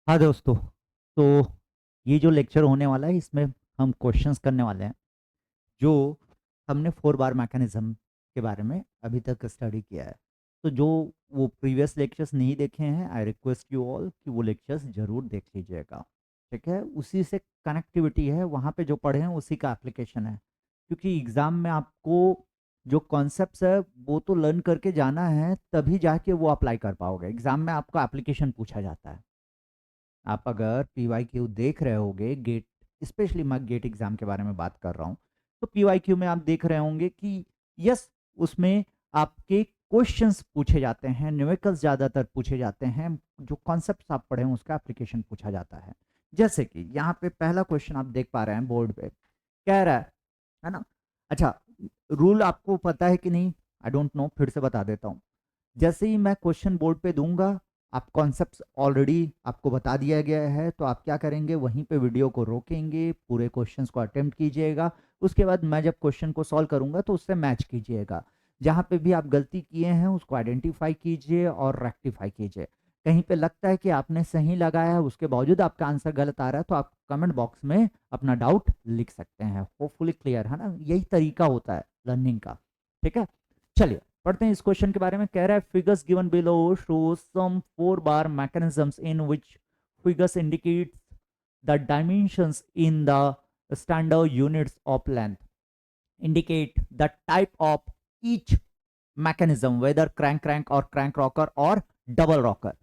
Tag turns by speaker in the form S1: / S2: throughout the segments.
S1: हाँ दोस्तों, तो ये जो लेक्चर होने वाला है इसमें हम क्वेश्चंस करने वाले हैं जो हमने 4 बार मैकेनिज्म के बारे में अभी तक स्टडी किया है। तो जो वो प्रीवियस लेक्चर्स नहीं देखे हैं, आई रिक्वेस्ट यू ऑल कि वो लेक्चर्स जरूर देख लीजिएगा। ठीक है, उसी से कनेक्टिविटी है, वहाँ पे जो पढ़े हैं उसी का एप्लीकेशन है। क्योंकि एग्ज़ाम में आपको जो कॉन्सेप्ट्स है वो तो लर्न करके जाना है, तभी जाके वो अप्लाई कर पाओगे। एग्ज़ाम में आपको एप्लीकेशन पूछा जाता है। आप अगर पीवाईक्यू देख रहे होगे गेट, स्पेशली मैं गेट एग्जाम के बारे में बात कर रहा हूँ, तो पीवाईक्यू में आप देख रहे होंगे कि यस, उसमें आपके क्वेश्चंस पूछे जाते हैं, न्यूमेरिकल्स ज़्यादातर पूछे जाते हैं, जो कॉन्सेप्ट आप पढ़े हैं उसका एप्लीकेशन पूछा जाता है। जैसे कि यहाँ पे पहला क्वेश्चन आप देख पा रहे हैं बोर्ड पे, कह रहा है ना। अच्छा, रूल आपको पता है कि नहीं, आई डोंट नो, फिर से बता देता हूँ। जैसे ही मैं क्वेश्चन बोर्ड पे दूंगा, आप कॉन्सेप्ट्स ऑलरेडी आपको बता दिया गया है, तो आप क्या करेंगे, वहीं पे वीडियो को रोकेंगे, पूरे क्वेश्चंस को अटेम्प्ट कीजिएगा। उसके बाद मैं जब क्वेश्चन को सॉल्व करूंगा तो उससे मैच कीजिएगा। जहाँ पे भी आप गलती किए हैं उसको आइडेंटिफाई कीजिए और रेक्टिफाई कीजिए। कहीं पे लगता है कि आपने सही लगाया है, उसके बावजूद आपका आंसर गलत आ रहा है, तो आप कमेंट बॉक्स में अपना डाउट लिख सकते हैं। होपफुली क्लियर है ना, यही तरीका होता है लर्निंग का। ठीक है, चलिए पढ़ते हैं इस क्वेश्चन के बारे में। कह रहा है figures given below show some 4 bar mechanisms in which figures indicate the dimensions in the standard units of length, indicate the type of each mechanism whether crank crank और crank rocker और double rocker.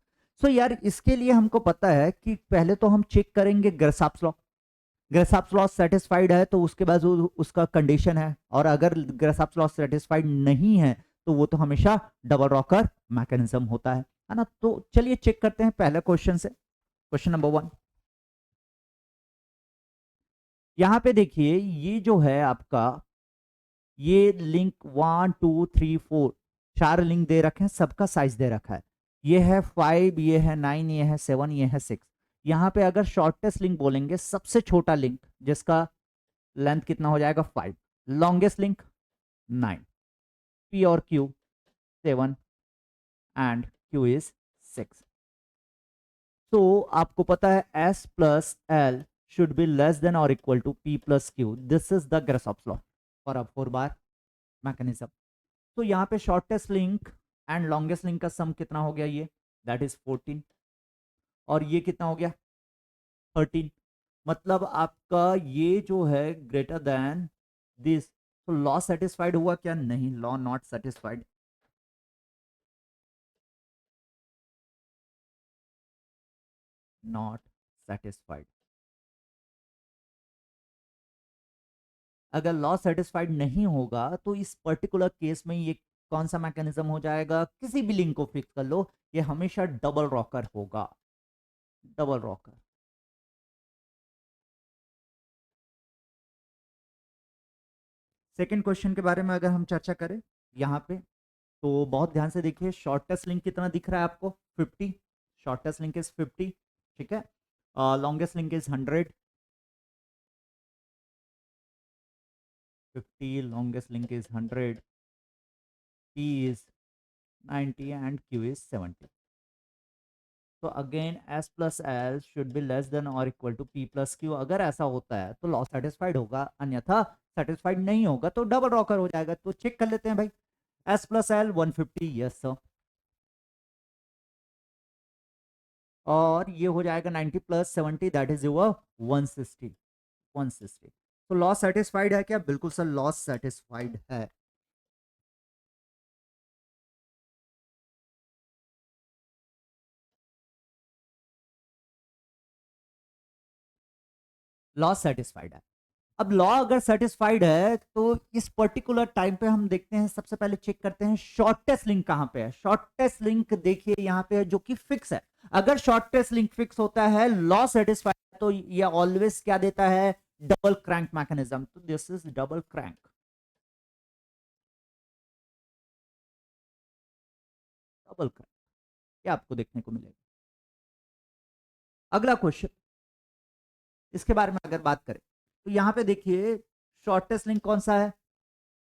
S1: सो यार इसके लिए हमको पता है कि पहले तो हम चेक करेंगे ग्रेसाप्स लॉ। ग्रेसाप्स लॉ सेटिस्फाइड है तो उसके बाद उसका कंडीशन है, और अगर ग्रेसाप्स लॉ सेटिस्फाइड नहीं है तो वो तो हमेशा डबल रॉकर मैकेनिज्म होता है ना। तो चलिए चेक करते हैं पहले क्वेश्चन से। क्वेश्चन नंबर 1, यहां पे देखिए ये जो है आपका, ये लिंक 1 2 3 4 4 लिंक दे रखे हैं, सबका साइज दे रखा है। ये है 5, ये है 9, ये है 7, ये है 6। यहाँ पे अगर शॉर्टेस्ट लिंक बोलेंगे, सबसे छोटा लिंक जिसका लेंथ कितना हो जाएगा 5, लॉन्गेस्ट लिंक 9, पी और क्यू 7 एंड क्यू इज 6। तो आपको पता है S plus L should be less than और equal to P plus Q, this is the Grashof's law for a 4 bar mechanism. तो यहाँ पे shortest link and longest link का सम कितना हो गया, ये दैट इज 14, और ये कितना हो गया 13। मतलब आपका ये जो है ग्रेटर देन दिस। तो लॉ सेटिस्फाइड हुआ क्या, नहीं, law not satisfied. Not satisfied. अगर लॉ सेटिस्फाइड नहीं होगा तो इस पर्टिकुलर केस में ये कौन सा मैकेनिज्म हो जाएगा, किसी भी लिंक को फिक्स कर लो, ये हमेशा डबल रॉकर होगा। Double rocker. सेकेंड क्वेश्चन के बारे में अगर हम चर्चा करें यहाँ पे, तो बहुत ध्यान से देखिए, शॉर्टेस्ट लिंक कितना दिख रहा है आपको 50, शॉर्टेस्ट लिंक इज 50। ठीक है, longest link is 100, 50 longest link is 100, p is 90 and q is 70। तो again s plus L should be less than और equal to p plus Q. अगर ऐसा होता है तो लॉ सेटिस्फाइड होगा, अन्यथा सेटिस्फाइड नहीं होगा तो डबल रॉकर हो जाएगा। तो चेक कर लेते हैं भाई, s plus L 150, yes sir, और ये हो जाएगा 90 प्लस 70 दैट इज योर 160। 160। तो लॉ सेटिस्फाइड है क्या, बिल्कुल सर लॉ सेटिस्फाइड है। लॉ सेटिस्फाइड है। अब लॉ अगर सेटिस्फाइड है तो इस पर्टिकुलर टाइम पे हम देखते हैं, सबसे पहले चेक करते हैं शॉर्टेस्ट लिंक कहां पे है। शॉर्टेस्ट लिंक देखिए यहां पे है जो कि फिक्स है। अगर शॉर्टेस्ट लिंक फिक्स होता है, लॉ सेटिस्फाइड, तो ये ऑलवेज क्या देता है, डबल क्रैंक मैकेनिज्म। तो this is double crank, double crank, क्या आपको देखने को मिलेगा। अगला क्वेश्चन, इसके बारे में अगर बात करें तो यहां पे देखिए शॉर्टेस्ट लिंक कौन सा है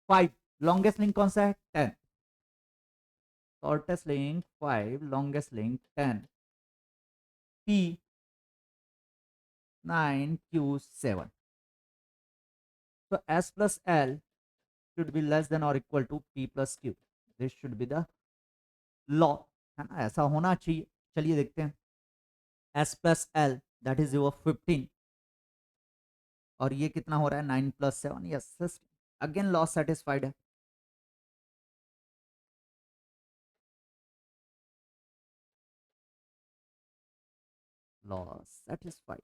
S1: 5, लॉन्गेस्ट लिंक कौन सा है 10। Shortest link 5, longest link 10, p 9q7. So s plus l should be less than or equal to p plus q. This should be the law, है ना, ऐसा होना चाहिए. चलिए देखते हैं. s plus l that is your 15 और ये कितना हो रहा है 9 plus 7. Yes, again law satisfied है. Law satisfied.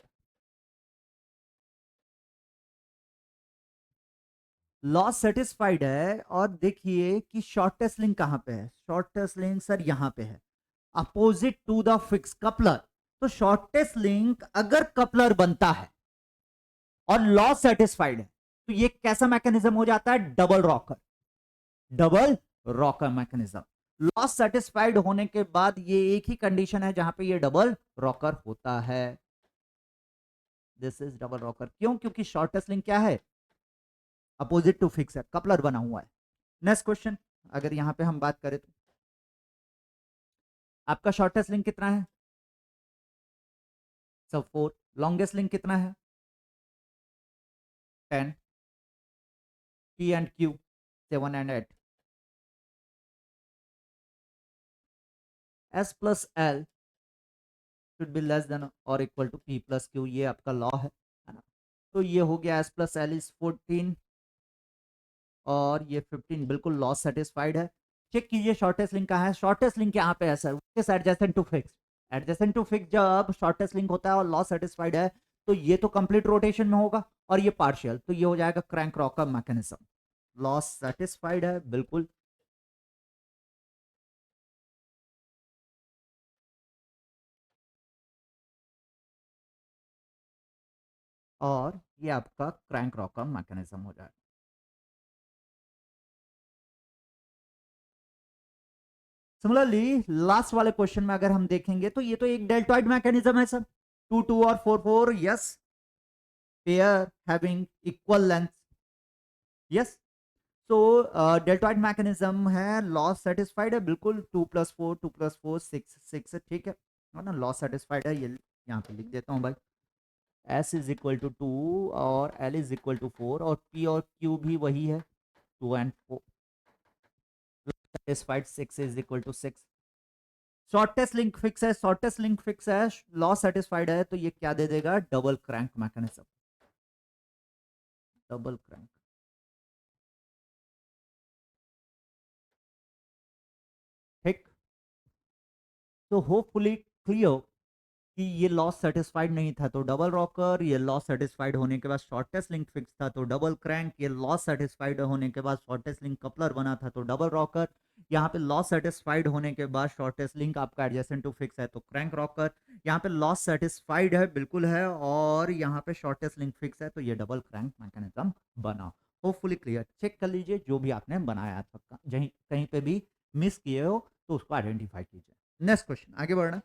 S1: लॉ सेटिस्फाइड है. और देखिए कि शॉर्टेस्ट लिंक कहां पे है. शॉर्टेस्ट लिंक सर यहां पे है, opposite to the fix coupler. तो शॉर्टेस्ट लिंक अगर कपलर बनता है और लॉ सेटिस्फाइड है तो ये कैसा मैकेनिज्म हो जाता है, double rocker. Double rocker mechanism. Law satisfied होने के बाद ये एक ही कंडीशन है जहां पे ये डबल रॉकर होता है. This is double rocker. क्यों? क्योंकि शॉर्टेस्ट लिंक क्या है, अपोजिट टू फिक्स है, कपलर बना हुआ है. नेक्स्ट क्वेश्चन, अगर यहां पे हम बात करें तो आपका शॉर्टेस्ट लिंक कितना है, सब 4. लॉन्गेस्ट लिंक कितना है, 10. P and Q 7 and 8. S plus L should be less than or equal to P plus Q. ये आपका लॉ है ना. तो ये हो गया S plus L is 14 और ये 15. बिल्कुल लॉ सेटिस्फाइड है. चेक कीजिए शॉर्टेस्ट लिंक कहाँ है. शॉर्टेस्ट लिंक यहाँ पे है sir, adjacent to fix. Adjacent to fix जब शॉर्टेस्ट लिंक होता है और लॉ सेटिस्फाइड है तो ये तो कंप्लीट रोटेशन में होगा और ये पार्शियल, तो ये हो जाएगा crank rocker mechanism. Law satisfied है बिल्कुल. और ये आपका क्रैंक रॉकर मैकेनिज्म हो जाएगा. सिमिलरली लास्ट वाले क्वेश्चन में अगर हम देखेंगे तो ये तो एक डेल्टॉइड मैकेनिज्म है सर. 2 2 और 4 4. Yes, pair having equal length. Yes. तो डेल्टॉइड मैकेनिज्म है, लॉ सेटिस्फाइड है बिल्कुल. 2 + 4 2 + 4 6 6. ठीक है ना, लॉ सेटिस्फाइड है. ये यहाँ पे लिख देता हूँ भाई. S इज इक्वल टू 2 और L इज इक्वल टू 4 और P और Q भी वही है, 2 and 4. Satisfied 6 is equal to 6. Shortest link fix है, शॉर्टेस्ट लिंक फिक्स है, लॉ सेटिस्फाइड है, तो ये क्या दे देगा, double crank mechanism. Double crank. ठीक. तो होपफुली क्लियर कि ये लॉस सेटिस्फाइड नहीं था तो डबल रॉकर, ये लॉस सेटिस्फाइड होने के बाद शॉर्टेस्ट लिंक फिक्स था तो डबल क्रैंक, ये लॉस सेटिस्फाइड होने के बाद शॉर्टेस्ट लिंक कपलर बना था तो डबल रॉकर, यहाँ पे लॉस सेटिस्फाइड होने के बाद शॉर्टेस्ट लिंक आपका एडजेसेंट टू फिक्स है तो क्रैंक रॉकर. यहाँ पे लॉस सेटिस्फाइड है बिल्कुल है और यहाँ पे शॉर्टेस्ट लिंक फिक्स है तो ये डबल क्रैंक मैकेनिज्म बना. Hopefully clear. चेक कर लीजिए जो भी आपने बनाया था, कहीं पे भी मिस किए हो तो उसको आइडेंटिफाई कीजिए. नेक्स्ट क्वेश्चन, आगे बढ़ना.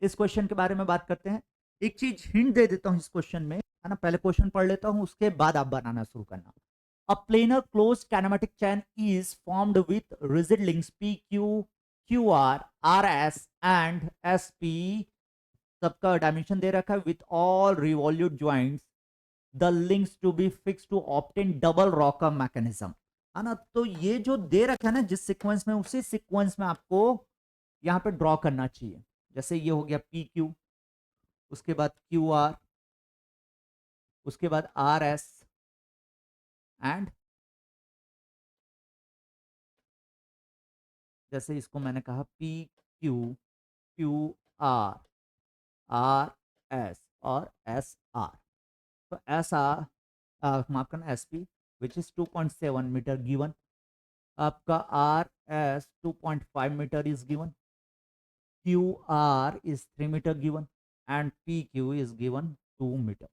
S1: इस क्वेश्चन के बारे में बात करते हैं. एक चीज हिंट दे देता हूं इस क्वेश्चन में, है ना. पहले क्वेश्चन पढ़ लेता हूं उसके बाद आप बनाना शुरू करना. A planar closed kinematic chain is formed with rigid links P Q Q R R S and S P. सबका डायमेंशन दे रखा है with all revolute joints. The links to be fix to obtain double rocker mechanism, है ना. तो ये जो दे रखा है ना जिस सीक्वेंस में, उसी सीक्वेंस में आपको यहाँ पे ड्रॉ करना चाहिए. जैसे ये हो गया पी क्यू, उसके बाद क्यू आर, उसके बाद आर एस एंड, जैसे इसको मैंने कहा P Q Q R R S और एस आर. तो एस आर, माफ करना, S P which is 2.7 metre given. आपका R S 2.5 metre is given. Q R is 3 metre given and P Q is given 2 metre.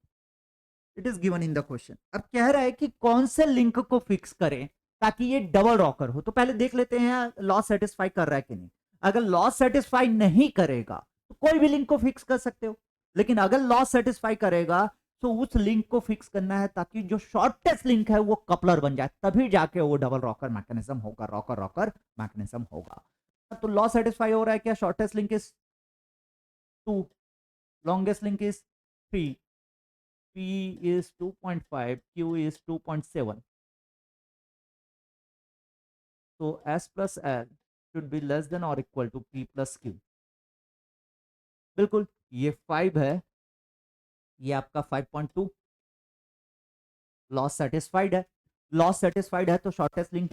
S1: It is given in the question. अब कह रहा है कि कौन से लिंक को फिक्स करें ताकि ये डबल रॉकर हो. तो पहले देख लेते हैं लॉ सेटिस्फाई कर रहा है कि नहीं. अगर लॉ सेटिस्फाई नहीं करेगा तो कोई भी लिंक को फिक्स कर सकते हो, लेकिन अगर लॉ सेटिस्फाई करेगा तो उस लिंक को फिक्स करना है ताकि जो शॉर्टेस्ट लिंक है वो कपलर बन जाए, तभी जाके वो डबल रॉकर मैकेनिज्म होगा, रॉकर रॉकर मैकेनिज्म होगा. तो लॉ सेटिस्फाई हो रहा है क्या, shortest link is 2, longest link is 3, P is 2.5, Q is 2.7. So S plus L should be less than or equal to P plus Q. बिल्कुल, ये 5 है, ये आपका 5.2, लॉस सेटिस्फाइड है। लॉस सेटिस्फाइड है तो शॉर्टेस्ट लिंक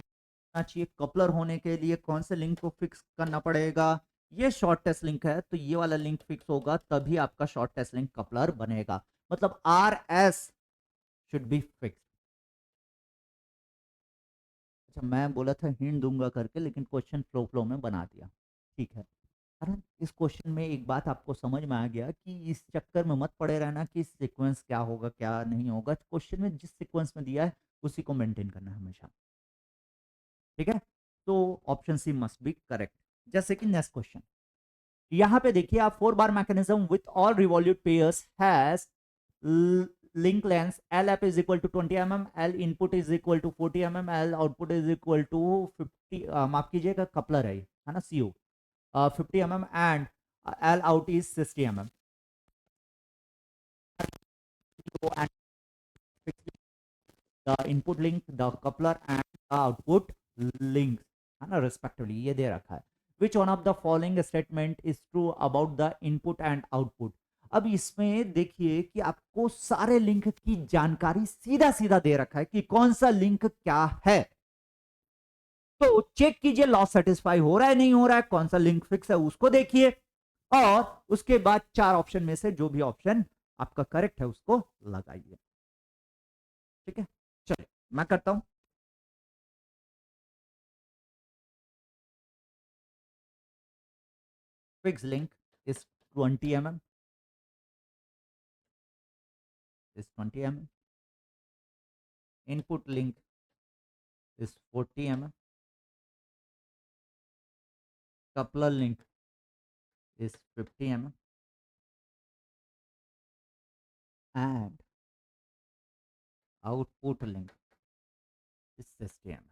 S1: चाहिए। कपलर होने के लिए कौन से लिंक को फिक्स करना पड़ेगा? ये शॉर्टेस्ट लिंक है तो ये वाला लिंक फिक्स होगा, तभी आपका शॉर्टेस्ट लिंक कपलर बनेगा। मतलब R S should be fix. अच्छा, मैं बोला था हिंट दूंगा करके, लेकिन क्वेश्चन फ्लो फ्लो में बना दिया। ठीक है, अरे इस क्वेश्चन में एक बात आपको समझ में आ गया कि इस चक्कर में मत पड़े रहना कि सीक्वेंस क्या होगा क्या नहीं होगा। क्वेश्चन में जिस सीक्वेंस में दिया है उसी को मेंटेन करना है हमेशा। ठीक है, तो option C must be correct. जैसे कि नेक्स्ट क्वेश्चन, यहां पे देखिए आप 4 bar mechanism with all revolute pairs has link length L AP is equal to 20 mm, L input is equal to 40 mm, L output is equal to 50, माफ कीजिएगा coupler है ना, CO 50 mm and L out is 60 mm। and the input link, the coupler and the output link है ना respectively, ये दे रखा है। Which one of the following statement is true about the input and output? अब इसमें देखिए कि आपको सारे लिंक की जानकारी सीधा सीधा दे रखा है कि कौन सा लिंक क्या है। तो चेक कीजिए लॉस सेटिस्फाई हो रहा है नहीं हो रहा है, कौन सा लिंक फिक्स है उसको देखिए, और उसके बाद 4 ऑप्शन में से जो भी ऑप्शन आपका करेक्ट है उसको लगाइए। ठीक है, चलिए मैं करता हूं। Fixed link is 20 mm, is 20 mm. Input link is 40 mm. Coupler link is 50 mm. And output link is 60 mm.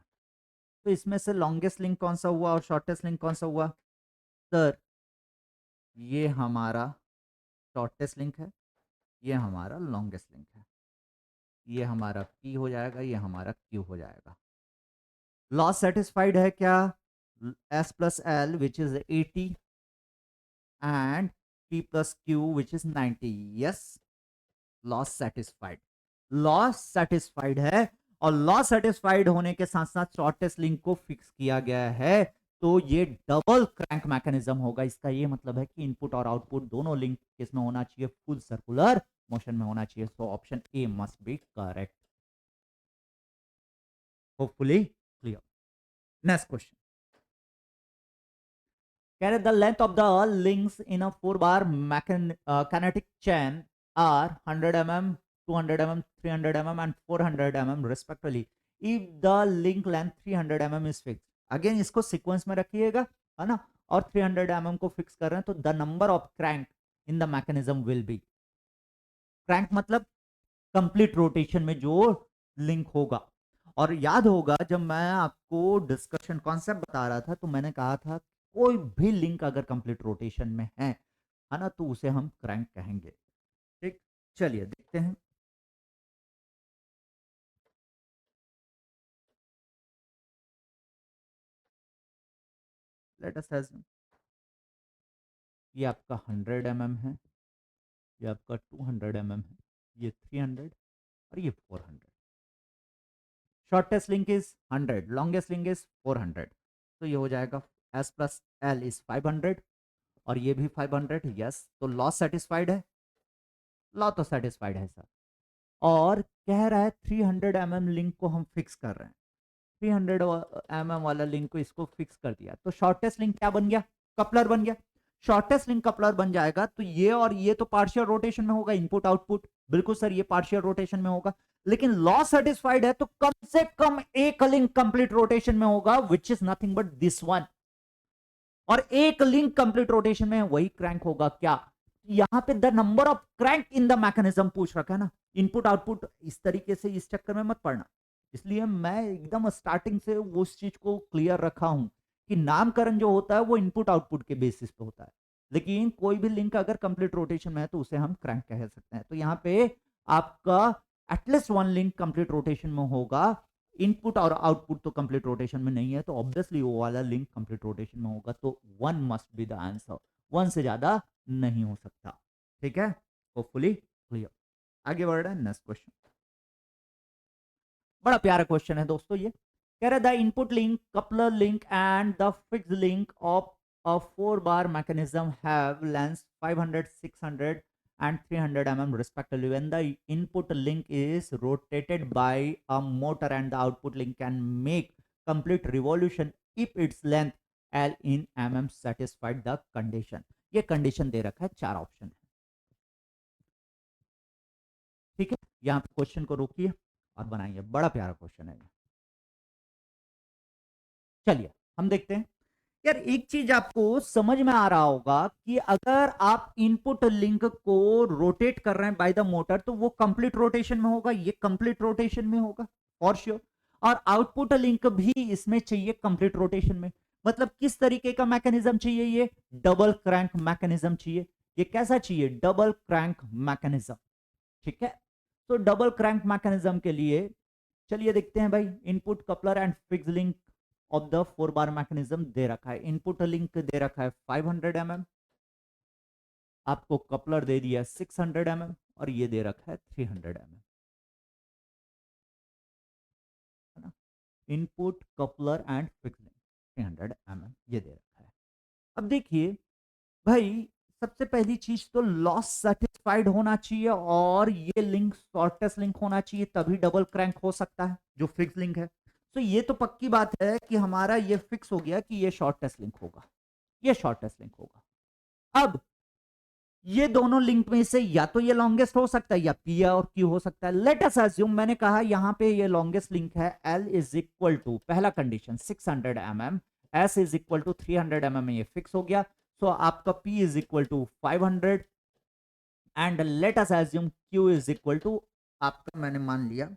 S1: तो इसमें से लॉन्गेस्ट लिंक कौन सा हुआ और शॉर्टेस्ट लिंक कौन सा हुआ? सर ये हमारा शॉर्टेस्ट लिंक है, ये हमारा लॉन्गेस्ट लिंक है। ये हमारा P हो जाएगा, ये हमारा Q हो जाएगा। लॉस सेटिस्फाइड है क्या? S plus L which is 80 and P plus Q which is 90. Yes, loss satisfied. Loss satisfied है, और लॉस सेटिस्फाइड होने के साथ साथ शॉर्टेस्ट लिंक को फिक्स किया गया है, तो ये डबल क्रैंक मैकेनिज्म होगा। इसका ये मतलब है कि इनपुट और आउटपुट दोनों लिंक इसमें होना चाहिए, फुल सर्कुलर मोशन में होना चाहिए। So option A must be correct. Hopefully clear. Next question, the length of the links in a 4-bar kinetic chain are 100 mm, 200 mm, 300 mm and 400 mm respectively. If the link length 300 mm is fixed, again इसको sequence में रखिएगा है ना, और 300 mm को fix कर रहे हैं, तो the number of crank in the mechanism will be, crank मतलब कंप्लीट रोटेशन में जो लिंक होगा। और याद होगा जब मैं आपको डिस्कशन कॉन्सेप्ट बता रहा था तो मैंने कहा था कोई भी लिंक अगर कंप्लीट रोटेशन में है ना, तो उसे हम क्रैंक कहेंगे। ठीक, चलिए देखते हैं। लेट अस assume ये आपका 100 mm है, ये आपका 200 mm है, ये 300 और ये 400। Shortest link is 100, longest link is 400, तो ये हो जाएगा S प्लस L इज 500 और ये भी 500। यस, तो लॉस सेटिस्फाइड है, लॉ तो सेटिस्फाइड है सर। और कह रहा है 300 mm लिंक को हम फिक्स कर रहे हैं, 300 mm वाला लिंक को इसको फिक्स कर दिया, तो शॉर्टेस्ट लिंक क्या बन गया? कपलर बन गया। शॉर्टेस्ट लिंक कपलर बन जाएगा तो ये और ये तो पार्शियल रोटेशन में होगा, इनपुट आउटपुट। बिल्कुल सर, ये पार्शियल रोटेशन में होगा, लेकिन लॉ सेटिस्फाइड है तो कम से कम एक लिंक कंप्लीट रोटेशन में होगा, which is nothing but this one. और एक लिंक कंप्लीट रोटेशन में वही क्रैंक होगा क्या? यहां पे the number of crank in the mechanism पूछ रखा है ना, इनपुट आउटपुट। इस तरीके से इस चक्कर में मत पड़ना, इसलिए मैं एकदम स्टार्टिंग से उस चीज को क्लियर रखा हूं कि नामकरण जो होता है वो इनपुट आउटपुट के बेसिस पे होता है। लेकिन कोई भी लिंक अगर कंप्लीट रोटेशन में है तो उसे हम क्रैंक कह सकते हैं। तो यहाँ पे आपका at least one link complete rotation में होगा, इनपुट और आउटपुट तो कंप्लीट रोटेशन में नहीं है, तो ऑब्वियसली वो वाला लिंक कंप्लीट रोटेशन में होगा, तो one must be the answer, one से ज्यादा नहीं हो सकता। ठीक है, होपफुली क्लियर। आगे बढ़ रहे हैं, नेक्स्ट क्वेश्चन। बड़ा प्यारा क्वेश्चन है दोस्तों ये। कह रहा है the input link, coupler link and the fix link of a 4-bar mechanism have lengths 500, 600 and 300 mm respectively. When the input link is rotated by a motor and the output link can make complete revolution if its length L in mm satisfied the condition. ये condition दे रखा है, चार option है। ठीक है, यहाँ पे question को रोकिए और बनाइए, बड़ा प्यारा क्वेश्चन है। चलिए हम देखते हैं। यार एक चीज आपको समझ में आ रहा होगा कि अगर आप इनपुट लिंक को रोटेट कर रहे हैं बाय द मोटर तो वो कंप्लीट रोटेशन में होगा, ये कंप्लीट रोटेशन में होगा फॉर श्योर। और आउटपुट लिंक भी इसमें चाहिए कंप्लीट रोटेशन में। मतलब किस तरीके का मैकेनिज्म चाहिए, ये डबल क्रैंक मैकेनिज्म चाहिए। ये कैसा चाहिए, डबल क्रैंक मैकेनिज्म। ठीक है, तो डबल क्रैंक मैकेनिज्म के लिए चलिए देखते हैं भाई। Input coupler and fix link of the 4-bar mechanism दे रखा है। इनपुट लिंक दे रखा है 500 mm, आपको कपलर दे दिया 600 mm और ये दे रखा है 300 mm, है ना। Input coupler and fix link 300 mm ये दे रखा है। अब देखिए भाई, सबसे पहली चीज तो लॉस सेटिस्फाइड होना चाहिए और ये लिंक शॉर्टेस्ट लिंक होना चाहिए, तभी डबल क्रैंक हो सकता है जो फिक्स लिंक है। तो ये तो पक्की बात है कि हमारा ये फिक्स हो गया कि ये शॉर्टेस्ट लिंक होगा, ये शॉर्टेस्ट लिंक होगा। अब ये दोनों लिंक में से या तो ये लॉन्गेस्ट हो सकता है या पी और क्यू हो सकता है। लेट अस अज्यूम, मैंने कहा यहां पे ये लॉन्गेस्ट लिंक है, एल इज इक्वल टू, पहला condition 600 mm, S is equal to 300 mm, ये फिक्स हो गया। सो आपका P is equal to 500 and let us assume Q is equal to आपका, मैंने मान लिया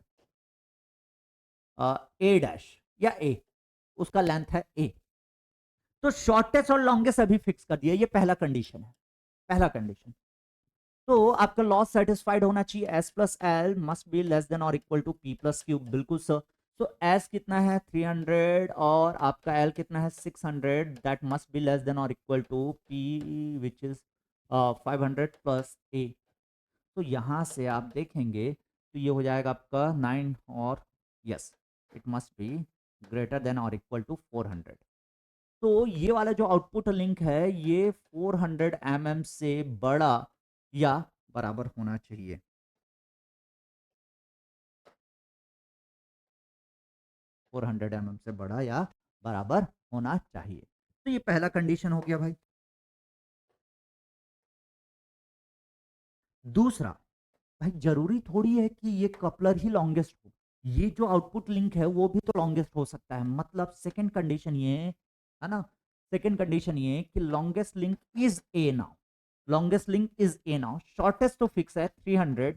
S1: A डैश या A, उसका लेंथ है A। तो शॉर्टेस्ट और लॉन्गेस्ट अभी फिक्स कर दिया, ये पहला कंडीशन है, पहला कंडीशन। तो आपका लॉस सेटिस्फाइड होना चाहिए, S plus L must be less than और equal to P plus Q, बिल्कुल सर। तो एस कितना है 300 और आपका एल कितना है 600, that must be less than और equal to P which is 500 plus A. तो यहां से आप देखेंगे तो ये हो जाएगा आपका 9 और yes it must be greater than और इक्वल टू 400। तो ये वाला जो आउटपुट लिंक है ये 400 mm से बड़ा या बराबर होना चाहिए। 400 mm से बड़ा या बराबर होना चाहिए। तो ये पहला कंडीशन हो गया भाई। दूसरा, भाई जरूरी थोड़ी है कि ये कपलर ही लॉन्गेस्ट हो, ये जो आउटपुट लिंक है वो भी तो लॉन्गेस्ट हो सकता है। मतलब सेकंड कंडीशन ये है ना, सेकंड कंडीशन ये कि longest link is a now, longest link is a now. Shortest तो फिक्स है 300,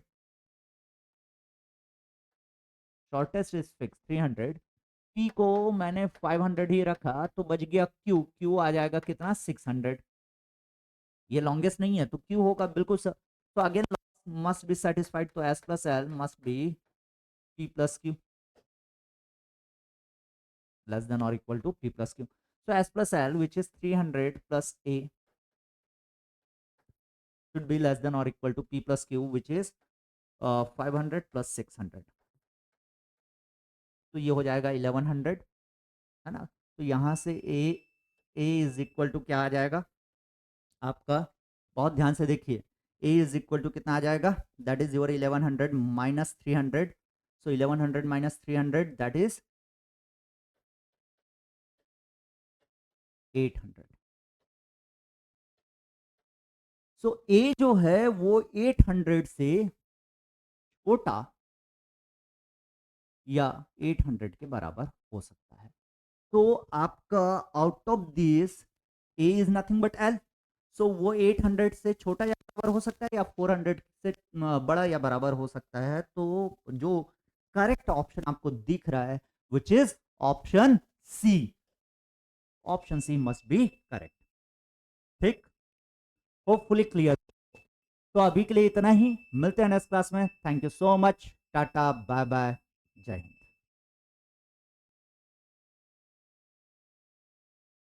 S1: शॉर्टेस्ट इज फिक्स 300, पी को मैंने 500 ही रखा तो बच गया क्यू, क्यू आ जाएगा कितना 600। ये लॉन्गेस्ट नहीं है तो क्यू होगा बिल्कुल सर। तो अगेन मस्ट बी सेटिस्फाइड, तो S plus L must B P plus Q less than or equal to p plus q. So s plus l which is 300 plus a should be less than or equal to p plus q which is 500 plus 600। तो ये हो जाएगा 1100, है ना। तो यहाँ से a is equal to क्या आ जाएगा आपका, बहुत ध्यान से देखिए, a इज इक्वल टू कितना आ जाएगा, that is your 1100 minus 300। So 1100 minus 300 that is 800। So a जो है वो 800 से छोटा या 800 के बराबर हो सकता है। तो आपका out of this A is nothing but L. So वो 800 से छोटा या बराबर हो सकता है या 400 से बड़ा या बराबर हो सकता है। तो जो करेक्ट ऑप्शन आपको दिख रहा है which is option C, option C must be correct. ठीक, होपफुली क्लियर। तो अभी के लिए इतना ही, मिलते हैं नेक्स्ट क्लास में। Thank you so much, tata bye bye, जय हिंद।